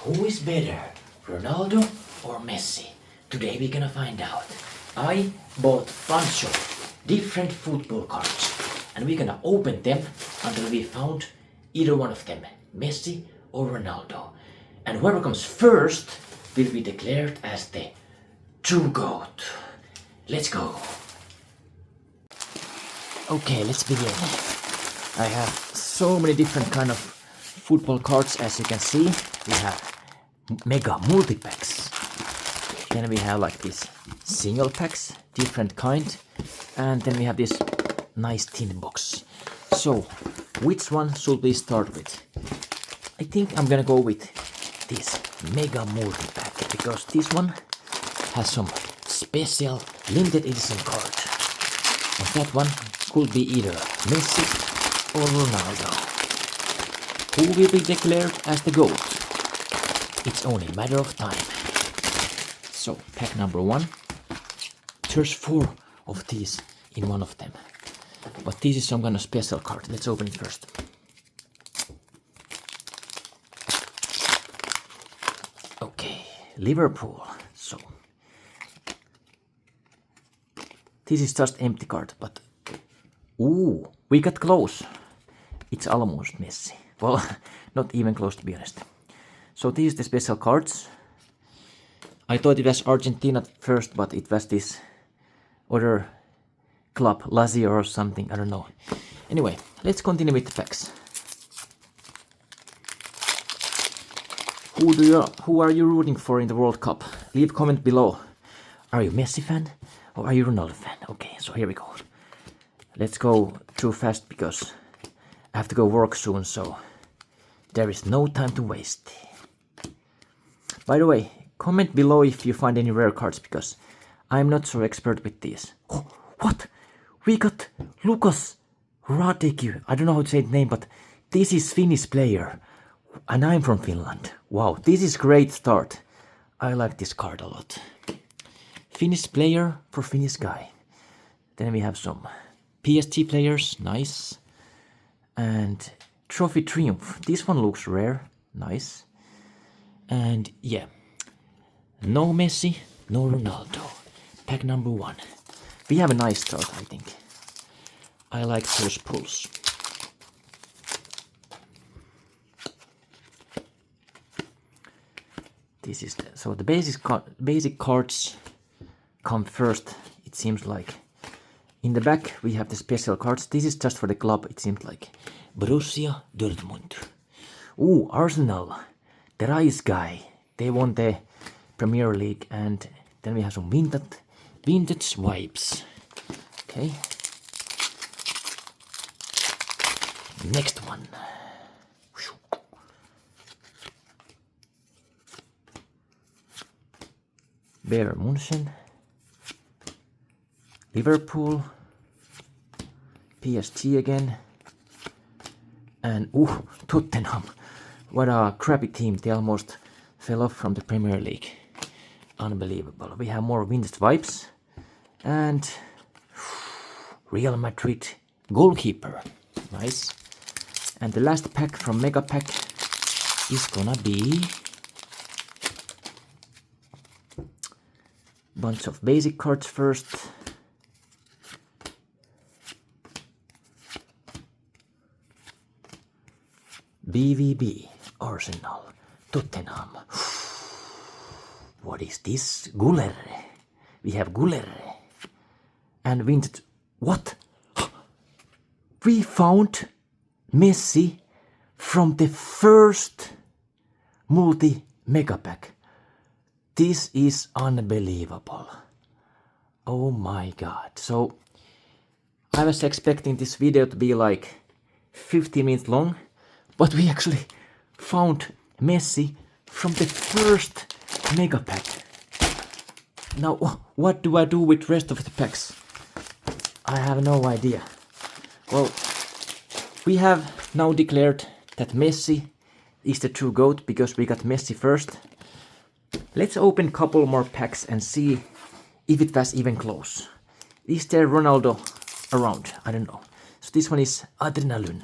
Who is better, Ronaldo or Messi? Today we're gonna find out. I bought a bunch of different football cards and we're gonna open them until we found either one of them, Messi or Ronaldo. And whoever comes first will be declared as the true GOAT. Let's go. Okay, let's begin. I have so many different kind of football cards, as you can see. We have mega multi-packs. Then we have like these single packs, different kind. And then we have this nice tin box. So, which one should we start with? I think I'm gonna go with this mega multi-pack, because this one has some special limited edition card. And that one could be either Messi or Ronaldo. Who will be declared as the GOAT? It's only a matter of time. So, pack number 1. There's 4 of these in one of them. But this is some kind of special card. Let's open it first. Okay, Liverpool. So, this is just empty card, but ooh, we got close. It's almost Messi. Well, not even close, to be honest. So this is the special cards. I thought it was Argentine at first, but it was this other club, Lazio or something, I don't know. Anyway, let's continue with the packs. Who are you rooting for in the World Cup? Leave a comment below. Are you Messi fan or are you Ronaldo fan? Okay, so here we go. Let's go too fast because I have to go work soon, so there is no time to waste. By the way, comment below if you find any rare cards, because I'm not so expert with these. Oh, what? We got Lucas Radecki. I don't know how to say the name, but this is Finnish player. And I'm from Finland. Wow, this is great start. I like this card a lot. Finnish player for Finnish guy. Then we have some PSG players, nice. And Trophy Triumph. This one looks rare, nice. And yeah, no Messi, no Ronaldo. Pack number 1. We have a nice start, I think. I like those pulls. This is so the basic cards come first. It seems like. In the back we have the special cards. This is just for the club. It seems like Borussia Dortmund. Ooh, Arsenal. The Rice guy. They won the Premier League, and then we have some vintage vibes. Okay. Next one. Bayern München, Liverpool, PSG again, and Tottenham. What a crappy team. They almost fell off from the Premier League. Unbelievable. We have more vintage vibes. And Real Madrid goalkeeper. Nice. And the last pack from Mega Pack is gonna be bunch of basic cards first. BVB, Arsenal, Tottenham. What is this? Guller. We have Guller. And vintage. What? We found Messi from the first multi-mega pack. This is unbelievable. Oh my god. So, I was expecting this video to be like 15 minutes long, but we actually found Messi from the first mega pack. Now, what do I do with the rest of the packs? I have no idea. Well, we have now declared that Messi is the true GOAT because we got Messi first. Let's open a couple more packs and see if it was even close. Is there Ronaldo around? I don't know. So this one is Adrenalin.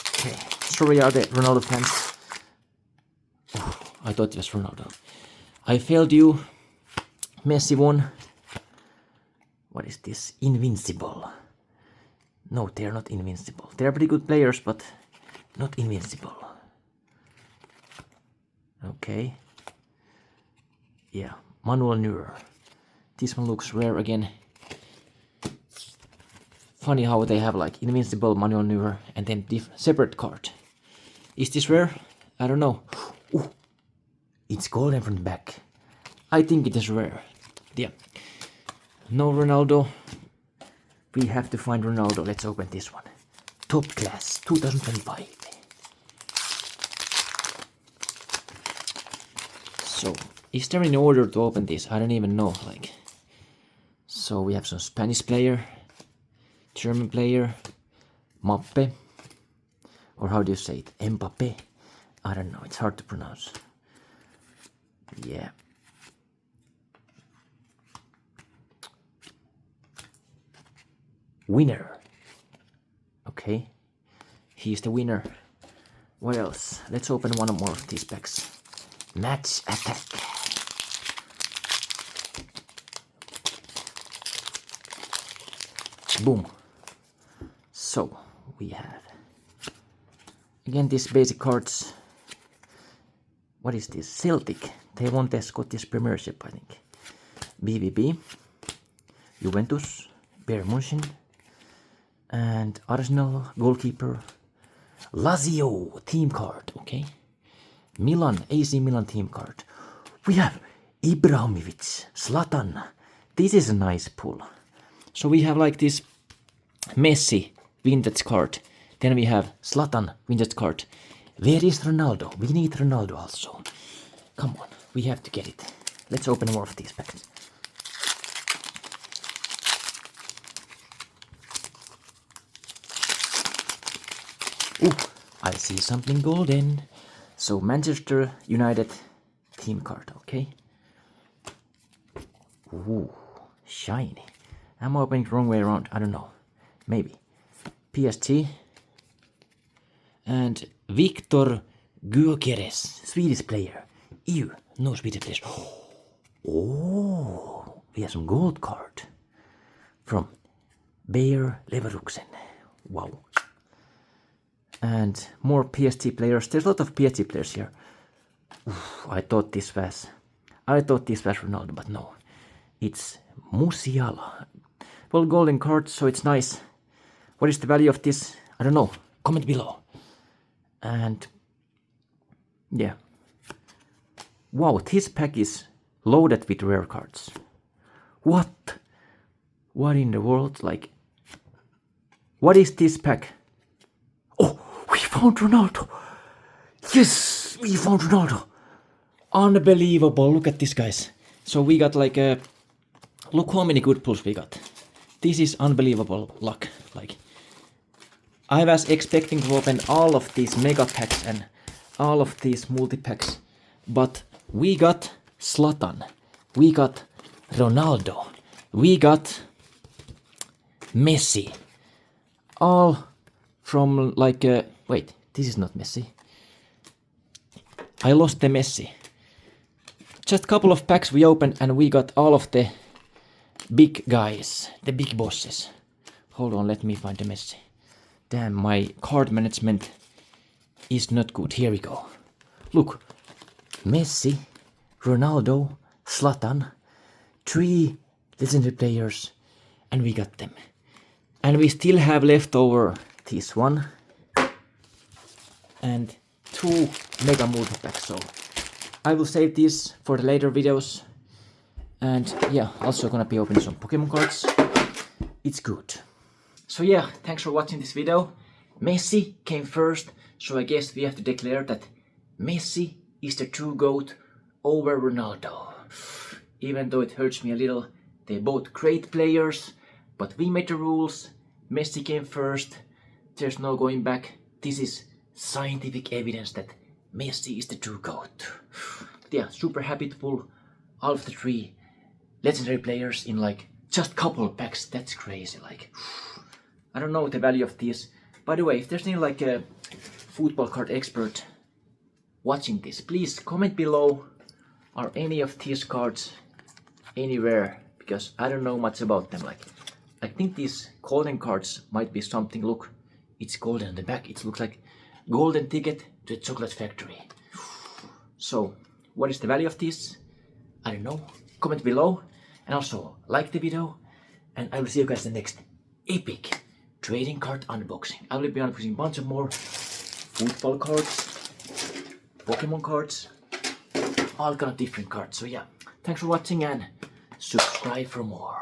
Okay, sorry are the Ronaldo fans. Oh, I thought it was Ronaldo. I failed you. Messi won. What is this? Invincible. No, they're not invincible. They're pretty good players, but not invincible. Okay. Yeah, Manuel Neuer. This one looks rare again. Funny how they have like invincible Manuel Neuer and then separate card. Is this rare? I don't know. Ooh, it's golden from the back. I think it is rare. Yeah. No Ronaldo. We have to find Ronaldo. Let's open this one. Top class 2025. So, is there any order to open this? I don't even know. Like, so we have some Spanish player, German player, Mappe, or how do you say it? Mbappe? I don't know. It's hard to pronounce. Yeah. Winner. Okay. He's the winner. What else? Let's open one more of these packs. Match attack. Boom. So we have again these basic cards. What is this? Celtic. They won the Scottish Premiership, I think. BVB, Juventus, Bayern München, and Arsenal goalkeeper. Lazio team card. Okay. Milan, AC Milan team card. We have Ibrahimovic, Zlatan. This is a nice pull. So we have like this Messi vintage card. Then we have Zlatan vintage card. Where is Ronaldo? We need Ronaldo also. Come on, we have to get it. Let's open more of these packs. Ooh, I see something golden. So Manchester United team card, okay? Ooh, shiny. Am I opening it the wrong way around? I don't know. Maybe. PSG. And Victor Gyökeres, Swedish player. Ew, no Swedish players. Oh, we have some gold card from Bayer Leverkusen. Wow. And more PSG players. There's a lot of PSG players here. Oof, I thought this was Ronaldo, but no. It's Musiala. Well, golden card, so it's nice. What is the value of this? I don't know. Comment below. And yeah. Wow, this pack is loaded with rare cards. What? What in the world? Like, what is this pack? Oh, we found Ronaldo. Yes, we found Ronaldo. Unbelievable. Look at this, guys. So we got like a... Look how many good pulls we got. This is unbelievable luck. Like, I was expecting to open all of these mega packs and all of these multi-packs. But we got Zlatan. We got Ronaldo. We got Messi. All from like... wait, this is not Messi. I lost the Messi. Just a couple of packs we opened and we got all of the big guys, the big bosses. Hold on, let me find the Messi. Damn, my card management is not good. Here we go. Look, Messi, Ronaldo, Zlatan, 3 legendary players, and we got them. And we still have left over this one and 2 mega multi-packs. So I will save this for the later videos. And yeah, also gonna be opening some Pokemon cards. It's good. So yeah, thanks for watching this video. Messi came first, so I guess we have to declare that Messi is the true GOAT over Ronaldo. Even though it hurts me a little, they're both great players, but we made the rules. Messi came first. There's no going back. This is scientific evidence that Messi is the true GOAT. But yeah, super happy to pull all of the 3 legendary players in like just couple of packs. That's crazy. Like, I don't know the value of these. By the way, if there's any like a football card expert watching this. Please comment below, are any of these cards anywhere, because I don't know much about them. Like, I think these golden cards might be something. Look, it's golden on the back. It looks like golden ticket to the chocolate factory. So what is the value of this? I don't know. Comment below, and also like the video, and I will see you guys in the next epic trading card unboxing. I will be unboxing a bunch of more football cards, Pokemon cards, all kind of different cards. So yeah, thanks for watching and subscribe for more.